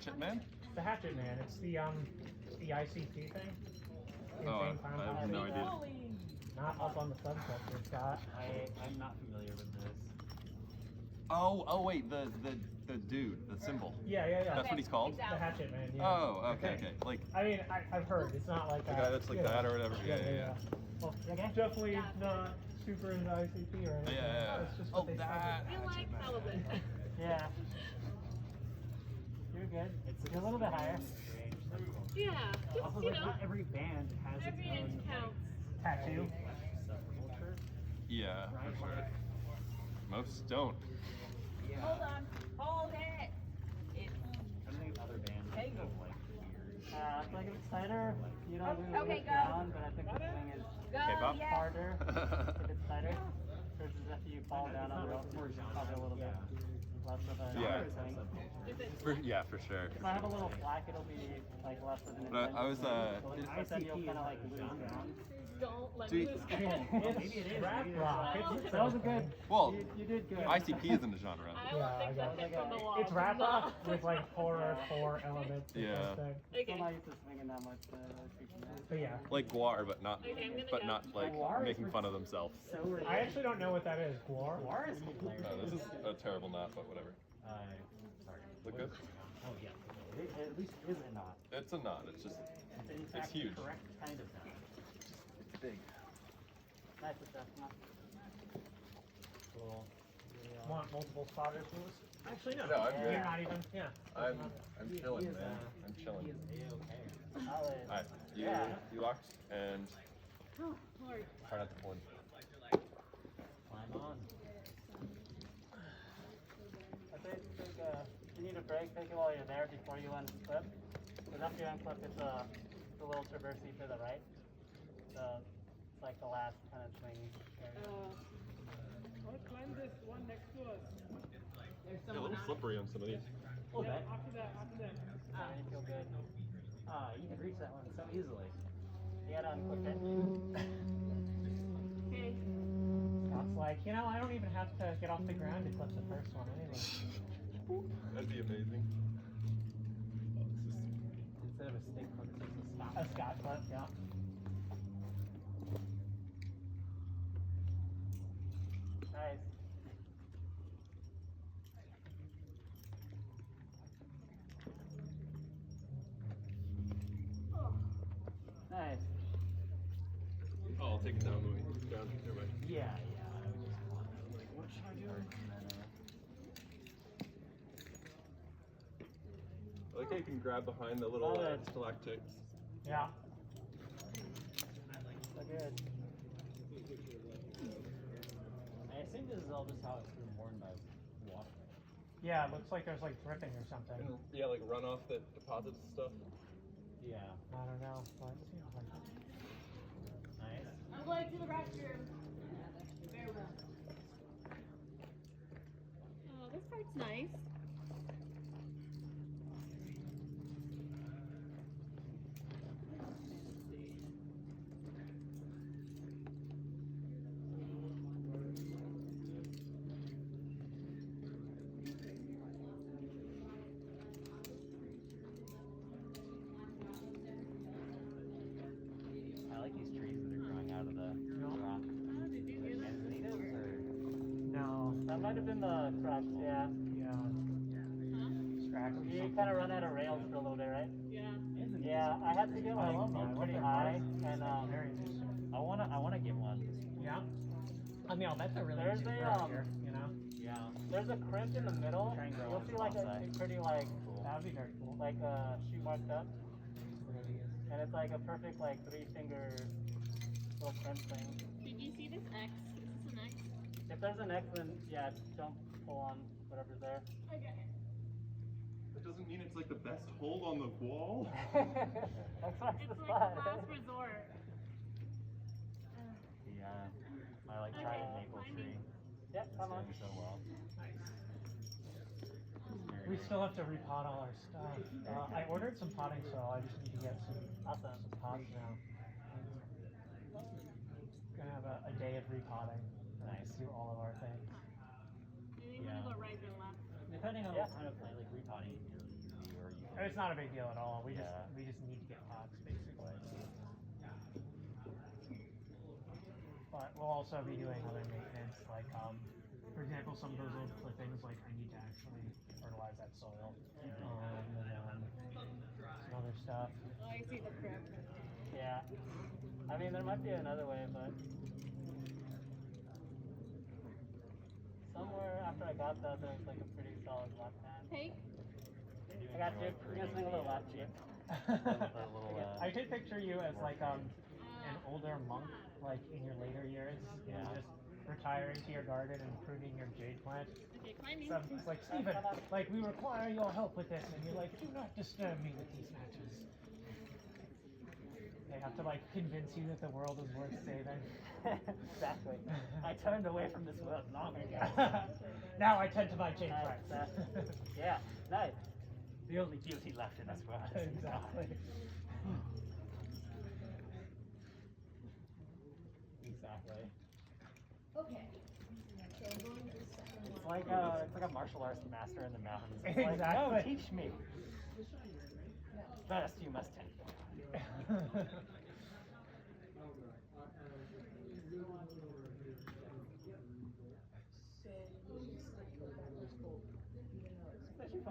Hatchet Man? The Hatchet Man. It's the ICP thing. Oh, I have no idea. Not up on the subculture, Scott. I'm not familiar with this. Oh, wait, the dude, the symbol. Yeah. That's what he's called? The Hatchet Man, yeah. Oh, okay. Like, I mean, I've heard. It's not like the guy that's like that or whatever. Yeah. Well, definitely not super into ICP or anything. Yeah. It's just what they that. I like halibut. Yeah. You're good. You're a little bit higher. Yeah, Also, just, not every band has every its inch own counts. Tattoo. subculture. Yeah, for sure. Most don't. Hold on. Hold it. I don't think other bands have like weird. Like it's tighter, you don't really Okay, move go. down, but I think the swing is Go, Bob? yes. harder if it's tighter. Versus if you fall down on the rope, it's probably a little bit less of a Yeah. thing. For sure. If I have a little slack, it'll be like less of an But I was, but then you'll kind of like lose ground. Don't let Do me you- lose Maybe it is. Rap Maybe rock. it's- That was a good. Well, You did good. ICP isn't a genre. I will Yeah, take I that got hit from the wall. It's rap No. rock with like horror elements. Yeah. I'm Okay. not used to swinging that much. But yeah. Like Guar, but not Okay, I'm gonna go. not like Guar is making fun of themselves. So I actually don't know what that is. Guar? Guar is hilarious. No, this is a terrible knot, but whatever. Sorry. Look good? Oh yeah. It at least is a knot. It's a knot. It's just It's in fact huge. the correct kind of knot. it's big. Nice adjustment. Cool. Want multiple spotters, Lewis? Actually, no. No, I'm good. You're not even. Yeah. I'm chilling, man. I'm chilling. He is A-okay. Solid. Alright, you locked and Oh, Lord. try not to pull in. Climb on. I think you need a break. Take it while you're there before you unclip. Because after you unclip, it's a little traversy to the right. So it's like the last kind of swing area. I'll climb this one next to us. A little slippery on some of these. Oh, that. After that. So you feel good. You can reach that one so easily. You gotta unclip it. Okay. Scott's like, I don't even have to get off the ground to clip the first one anyway. That'd be amazing. Instead of a stick clip, it's just a stop. A Scott clip, yeah. Nice. Nice. Oh, I'll take it down when we down. Never mind. Yeah. I would just want to, like, what should I do? I like how you can grab behind the little Solid. stalactites. Yeah. So good. I assume this is all just how it's been worn by water. Yeah, it looks like there's like dripping or something. And yeah, like runoff that deposits stuff. Yeah. I don't know, but Nice. I'm going to the restroom. Very well. Oh, this part's nice. I like these trees that are growing out of the rock. Oh, did you hear that? Manzanitas or? no, that might have been the crux, yeah. Huh? You kind of run out of rails for a little bit, right? Yeah. Yeah, I had to get I like love them. pretty high, and Very interesting. I wanna get one. yeah. I mean, I'll bet they're really There's easy to a, grow here, Yeah. There's a crimp in the middle. Try and grow You'll on see the like a bonsai. pretty like Cool. that would be very cool. Like a shoe marked up, and it's like a perfect like 3-finger little crimp thing. Did you see this X? Is this an X? If there's an X, then yeah, don't pull on whatever's there. Okay. That doesn't mean it's like the best hold on the wall. That's like It's the like spot. last resort. Yeah. I like Okay, trying maple climbing. tree. Yep, It's come on. doing so well. We still have to repot all our stuff. I ordered some potting soil. I just need to get some pots now. Gonna have a day of repotting. Nice. Do all of our things. You want to go right then left. Depending on Yeah. what kind of plant, like repotting, or you can It's not a big deal at all. We Yeah. just need to get hawks basically. But we'll also be doing other maintenance, like for example, some of those old clippings, like I need to actually fertilize that soil. And some other stuff. Oh, I see the crib. Yeah. I mean, there might be another way, but somewhere after I got that, there was like a pretty solid left hand. Take. I got you. You're gonna swing a little left, Chip. I could picture you as like an older monk, like in your later years, just retiring to your garden and pruning your jade plant. Okay, climbing. So it's like, Stephen, like we require your help with this, and you're like, do not disturb me with these matches. They have to like convince you that the world is worth saving. Exactly. I turned away from this world long ago. Now I tend to my jade plants. Yeah, nice. The only beauty left in this world. Exactly. Exactly. Okay. So I'm going to the second one. It's like a martial arts master in the mountains. It's exactly. Like, no, teach me. First, you must tend.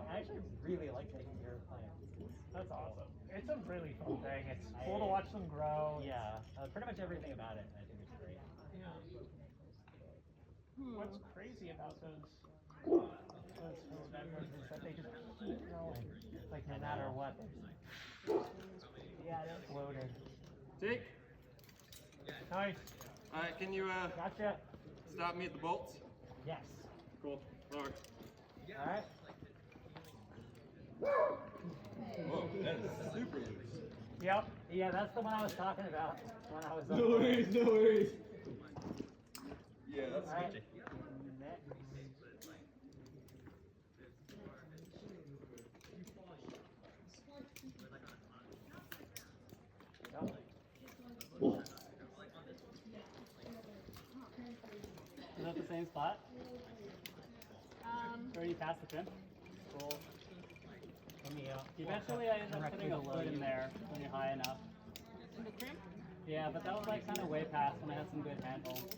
I actually really like taking care of plants. That's awesome. It's a really fun thing. It's cool to watch them grow. Yeah, pretty much everything about it. I think it's great. Yeah. What's crazy about those philodendrons is that they just keep growing. Like no matter what. Yeah, they're floated. Take. Nice. Alright, can you Gotcha. stop me at the bolts? Yes. Cool. Lower. Alright. Whoa, that is super loose. Yep. Yeah, that's the one I was talking about when I was up No worries, no worries. Yeah, that's All right. sketchy. Is that the same spot? Or you passed the pin? Cool. Eventually I ended up putting a foot in there when you're high enough. The crib? Yeah, but that was like kind of way past when I had some good handholds.